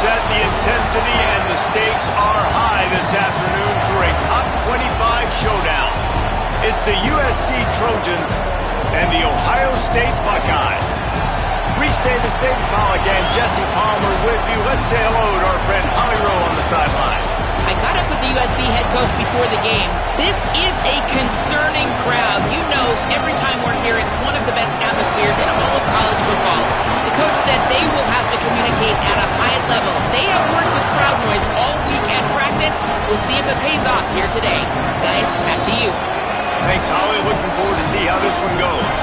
set, the intensity and the stakes are high this afternoon for a top 25 showdown. It's the USC Trojans and the Ohio State Buckeyes. Restate the state of Pollock and Jesse Palmer with you. Let's say hello to our friend Holly Rowe on the sideline. I caught up with the USC head coach before the game. This is a concerning crowd. You know, every time we're here, it's one of the best atmospheres in all of college football. The coach said they will have to communicate at a high level. They have worked with crowd noise all week at practice. We'll see if it pays off here today. Guys, back to you. Thanks, Holly. Looking forward to see how this one goes.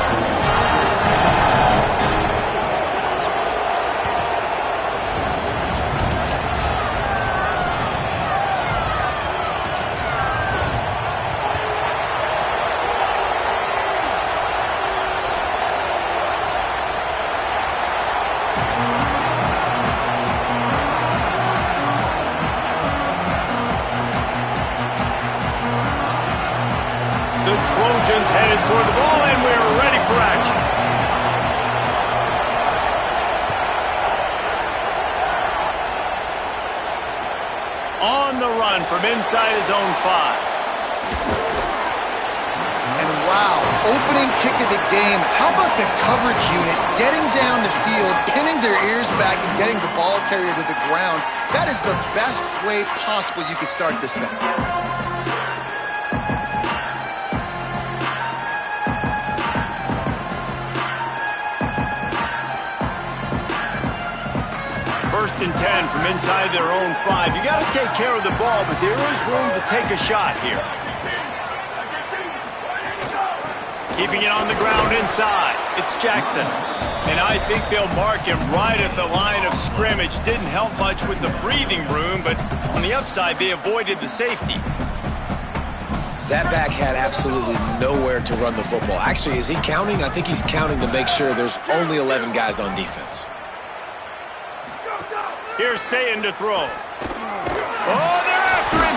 The Trojans headed toward the ball, and we're ready for action. On the run from inside his own 5. And wow, opening kick of the game. How about the coverage unit getting down the field, pinning their ears back, and getting the ball carrier to the ground? That is the best way possible you could start this thing. First and 10 from inside their own 5. You got to take care of the ball, but there is room to take a shot here. Keeping it on the ground inside. It's Jackson. And I think they'll mark him right at the line of scrimmage. Didn't help much with the breathing room, but on the upside, they avoided the safety. That back had absolutely nowhere to run the football. Actually, is he counting? I think he's counting to make sure there's only 11 guys on defense. Here's Sayin to throw. Oh, they're after him.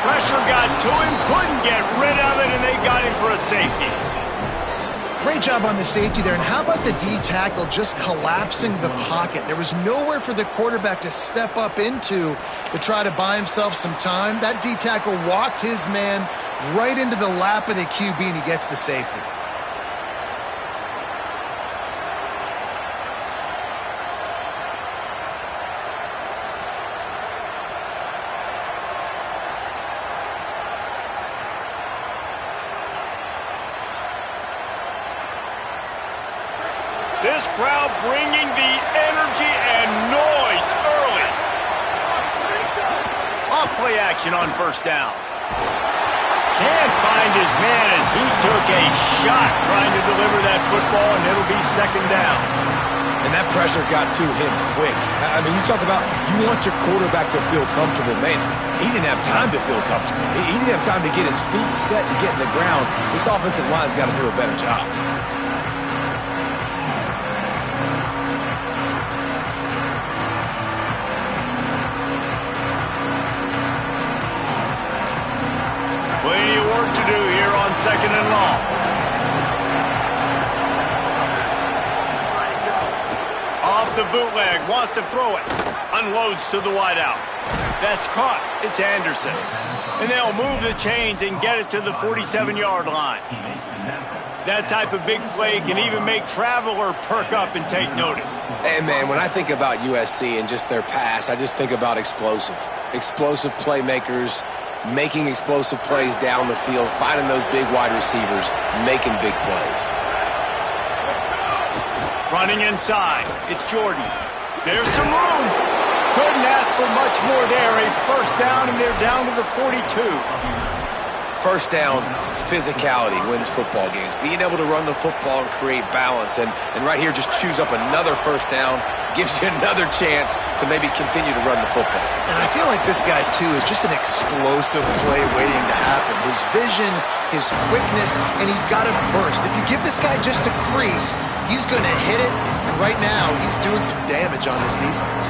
Pressure got to him, couldn't get rid of it, and they got him for a safety. Great job on the safety there. And how about the D tackle just collapsing the pocket? There was nowhere for the quarterback to step up into to try to buy himself some time. That D tackle walked his man right into the lap of the QB, and he gets the safety. This crowd bringing the energy and noise early. Off play action on first down. Can't find his man as he took a shot trying to deliver that football, and it'll be second down. And that pressure got to him quick. I mean, you talk about you want your quarterback to feel comfortable. Man, he didn't have time to feel comfortable. He didn't have time to get his feet set and get in the ground. This offensive line's got to do a better job. Plenty of work to do here on second and long. Off the bootleg, wants to throw it. Unloads to the wideout. That's caught. It's Anderson. And they'll move the chains and get it to the 47-yard line. That type of big play can even make Traveler perk up and take notice. And, man, when I think about USC and just their pass, I just think about explosive. Explosive playmakers, making explosive plays down the field, finding those big wide receivers, making big plays. Running inside, it's Jordan. There's some room. Couldn't ask for much more there. A first down, and they're down to the 42. First down, physicality wins football games. Being able to run the football and create balance. And right here, just choose up another first down, gives you another chance to maybe continue to run the football. And I feel like this guy, too, is just an explosive play waiting to happen. His vision, his quickness, and he's got a burst. If you give this guy just a crease, he's going to hit it. And right now, he's doing some damage on this defense.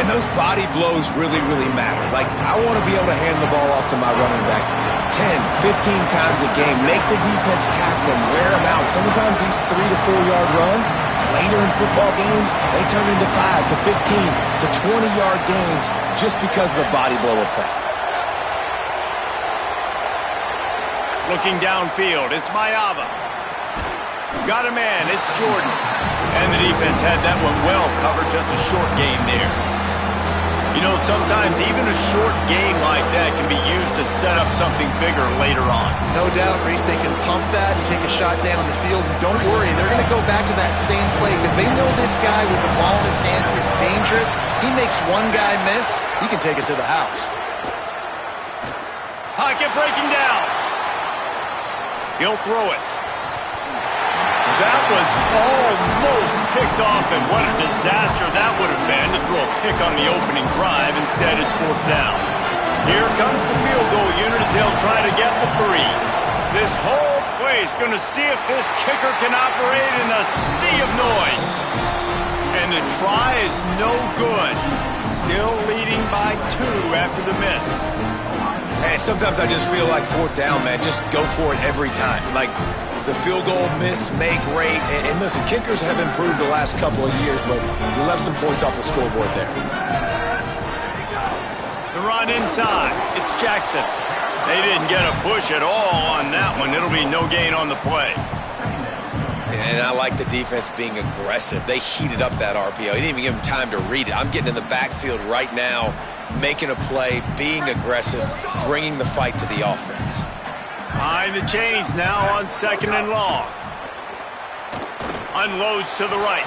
And those body blows really, really matter. Like, I want to be able to hand the ball off to my running back 10, 15 times a game. Make the defense tackle them, wear them out. Sometimes these 3 to 4 yard runs, later in football games, they turn into 5 to 15 to 20-yard gains just because of the body blow effect. Looking downfield, it's Mayava. Got a man, it's Jordan. And the defense had that one well covered, just a short game there. You know, sometimes even a short game like that can be used to set up something bigger later on. No doubt, Reese, they can pump that and take a shot down the field. And don't worry, they're going to go back to that same play because they know this guy with the ball in his hands is dangerous. He makes one guy miss, he can take it to the house. Pocket breaking down. He'll throw it. That was almost picked off, and what a disaster that would have been to throw a pick on the opening drive. Instead, it's 4th down. Here comes the field goal unit as they'll try to get the 3. This whole place going to see if this kicker can operate in a sea of noise. And the try is no good. Still leading by 2 after the miss. Hey, sometimes I just feel like 4th down, man. Just go for it every time. Like, the field goal miss, make rate. And listen, kickers have improved the last couple of years, but you left some points off the scoreboard there. The run inside. It's Jackson. They didn't get a push at all on that one. It'll be no gain on the play. And I like the defense being aggressive. They heated up that RPO. He didn't even give him time to read it. I'm getting in the backfield right now, making a play, being aggressive, bringing the fight to the offense. Behind the chains now on 2nd and long. Unloads to the right.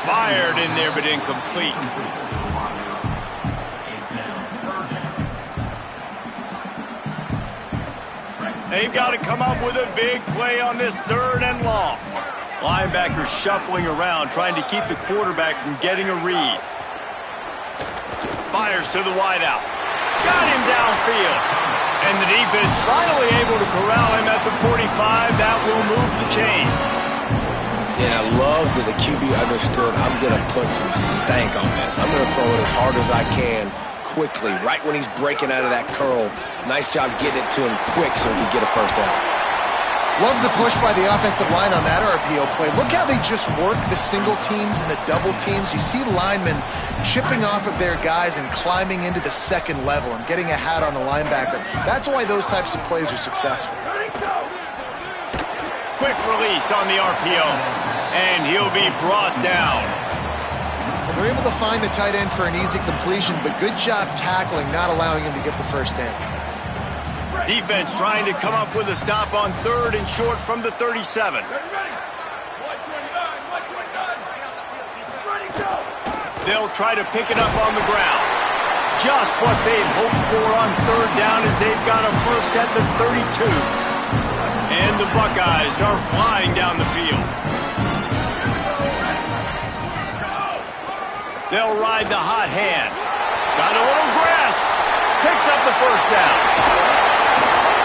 Fired in there, but incomplete. They've got to come up with a big play on this 3rd and long. Linebacker shuffling around, trying to keep the quarterback from getting a read. Fires to the wideout. Got him downfield. And the defense finally able to corral him at the 45. That will move the chain. Yeah, I love that the QB understood I'm going to put some stank on this. I'm going to throw it as hard as I can quickly, right when he's breaking out of that curl. Nice job getting it to him quick so he can get a 1st down. Love the push by the offensive line on that RPO play. Look how they just work the single teams and the double teams. You see linemen chipping off of their guys and climbing into the 2nd level and getting a hat on the linebacker. That's why those types of plays are successful. Quick release on the RPO, and he'll be brought down. Well, they're able to find the tight end for an easy completion, but good job tackling, not allowing him to get the 1st down. Defense trying to come up with a stop on 3rd and short from the 37. They'll try to pick it up on the ground. Just what they'd hoped for on 3rd down as they've got a 1st at the 32. And the Buckeyes are flying down the field. They'll ride the hot hand. Got a little grass. Picks up the 1st down.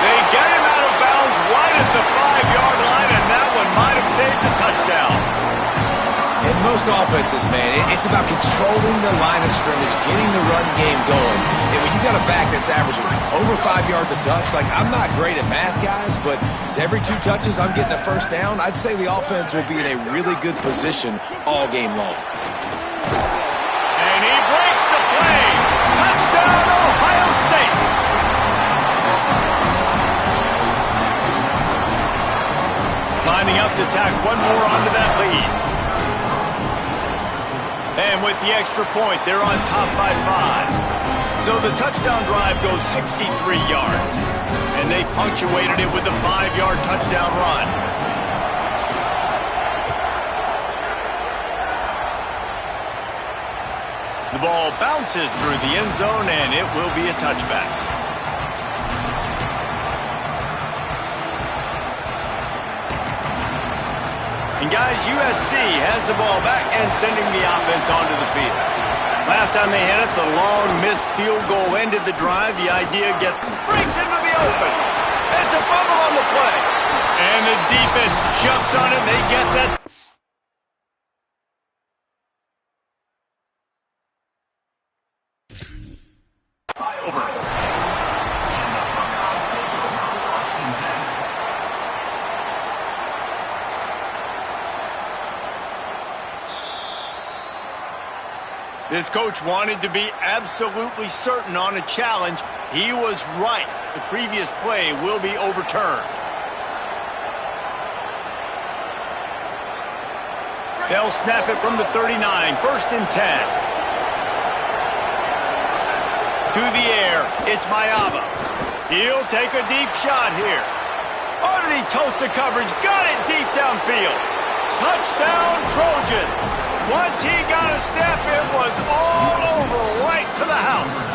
They get him out of bounds right at the 5-yard line, and that one might have saved the touchdown. In most offenses, man, it's about controlling the line of scrimmage, getting the run game going. And when you got a back that's averaging over 5 yards a touch, like, I'm not great at math, guys, but every 2 touches I'm getting a 1st down, I'd say the offense will be in a really good position all game long. And he breaks the play. Touchdown, Ohio State. Lining up to tack one more onto that lead. And with the extra point, they're on top by 5. So the touchdown drive goes 63 yards. And they punctuated it with a 5-yard touchdown run. The ball bounces through the end zone, and it will be a touchback. And guys, USC has the ball back and sending the offense onto the field. Last time they had it, the long missed field goal ended the drive. The idea breaks into the open. It's a fumble on the play. And the defense jumps on it. They get that This coach wanted to be absolutely certain on a challenge. He was right. The previous play will be overturned. They'll snap it from the 39, 1st and 10. To the air, it's Mayaba. He'll take a deep shot here. Oh, did he toast the coverage? Got it deep downfield. Touchdown, Trojans. Once he got a step, it was all over right to the house.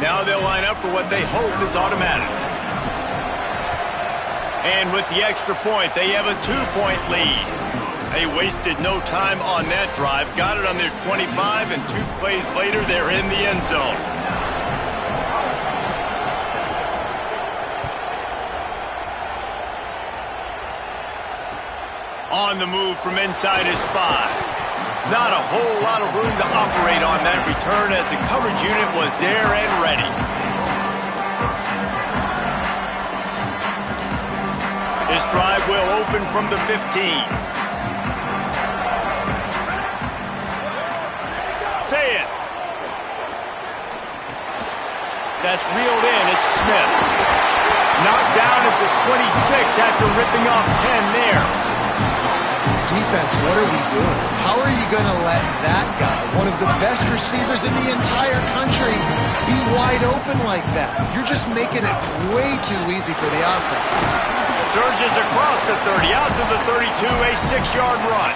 Now they'll line up for what they hope is automatic. And with the extra point, they have a 2-point lead. They wasted no time on that drive. Got it on their 25, and 2 plays later, they're in the end zone. On the move from inside his 5. Not a whole lot of room to operate on that return as the coverage unit was there and ready. This drive will open from the 15. Say it. That's reeled in. It's Smith. Knocked down at the 26 after ripping off 10 there. Defense, what are we doing? How are you going to let that guy, one of the best receivers in the entire country, be wide open like that? You're just making it way too easy for the offense. Surges across the 30, out to the 32, a 6-yard run.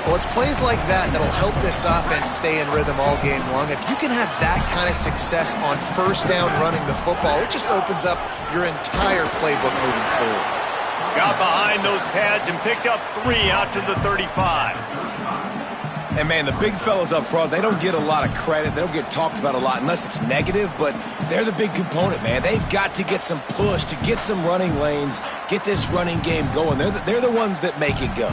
Well, it's plays like that that'll help this offense stay in rhythm all game long. If you can have that kind of success on 1st down running the football, it just opens up your entire playbook moving forward. Got behind those pads and picked up 3 out to the 35. And, man, the big fellas up front, they don't get a lot of credit. They don't get talked about a lot unless it's negative, but they're the big component, man. They've got to get some push, to get some running lanes, get this running game going. They're the ones that make it go.